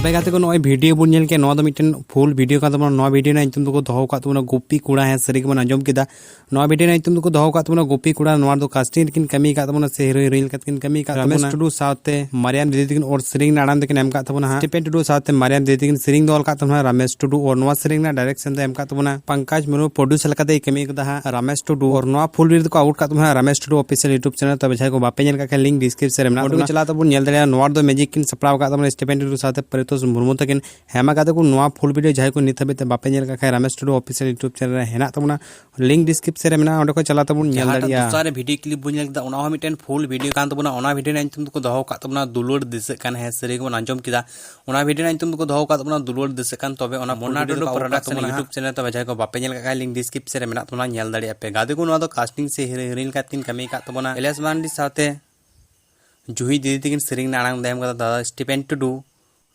तबे गाते को नय वीडियो बन नेल के नवा दो मिटन फुल वीडियो का तबना नवा वीडियो ना इंतुम को दोहो का तबना गोपी कुड़ा है सरी को आंजम केदा नवा वीडियो ना इंतुम को दोहो का तबना गोपी कुड़ा नवा दो कास्टिंग किन कमी का तबना से हीरो हीरोइन किन कमी का रमेश टुडू साथे मरियम दीदी किन और सरिंग नाड़ाम दे किन एम का तबना स्टीफेन टुडू साथे मरियम दीदी किन सरिंग दो का तबना रमेश टुडू और नवा सरिंग ना डायरेक्शन दे एम का तबना पंकज मुर्मू प्रोड्यूस लकाते कमी का रमेश टुडू और नवा फुल वीडियो को आउट का तबना Ramesh Tudu official YouTube channel तबे जाय को बापे नेल का लिंक डिस्क्रिप्शन में ना चला तबन नेल दे नवा दो मैजिक किन सप्राव का तबना स्टीफेन टुडू साथे परितोष मुर्मू तकिन हेमा का को नवा फुल वीडियो जाय को नित हबे बापे नेल का Ramesh Tudu official YouTube channel रे हेना तबना लिंक डिस्क्रिप्शन में ना को चला तबन नेल दाड़िया सारे वीडियो क्लिप बन नेल दा ओना मिटन फुल वीडियो कान तबना ओना वीडियो ना तुम को दोहो का तबना दुलुड़ दिसे कान है सरी को आंजम किदा ओना वीडियो ना तुम को दोहो का तबना दुलुड़ दिसे कान तबे ओना Mona Tudu production YouTube channel तबे जाय को बापे नेल का लिंक डिस्क्रिप्शन में ना तबना नेल दाड़िया पे गादे को नवा दो कास्टिंग से हीरोइन का तीन कमी का तबना एलियास मांडी साथे जुही दीदी तिकिन सरिंग ना आड़ांग देम का दादा स्टीफेन टुडू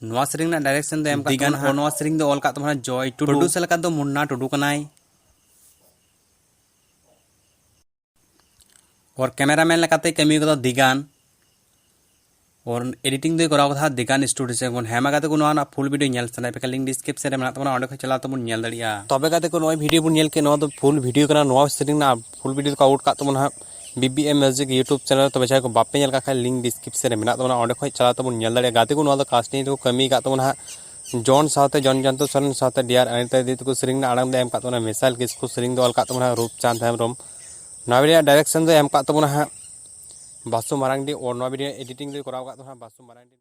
नवा सरिंग ना डायरेक्शन दे एम का दिगान और नवा सरिंग दो ऑल का तमना जॉय टुडू प्रोड्यूसर का दो मुन्ना टुडू कनाई और कैमरामैन लगाते कमी को दिगान और एडिटिंग दे कराव था दिगान स्टूडियो से कोन हेमा गाते को नवा फुल वीडियो नेल सनाय पे लिंक डिस्क्रिप्शन रे मेना तमना ओंडे को चला तमन नेल दड़िया तबे गाते को नवा वीडियो बन नेल के नवा दो फुल वीडियो कना नवा सरिंग ना फुल वीडियो को आउट का तमना BBM म्यूजिक यूट्यूब चैनल तबे जाय को बापे नेल का लिंक डिस्क्रिप्शन रे मेना तमना ओंडे को चला तमन नेल दड़िया गाते को नवा दो कास्टिंग को कमी का तमना जॉन साथे जॉन जंतु सरन साथे डियर अनिता दीदी को सरिंग ना आड़ांग दे एम का तमना मिसाइल किसको सरिंग दो ऑल का तमना रूपचांद हेमरम नवा वीडियो डायरेक्शन दो एम का तमना बासु मारांडी और नवा वीडियो एडिटिंग दो कराव का तमना बासु मारांडी।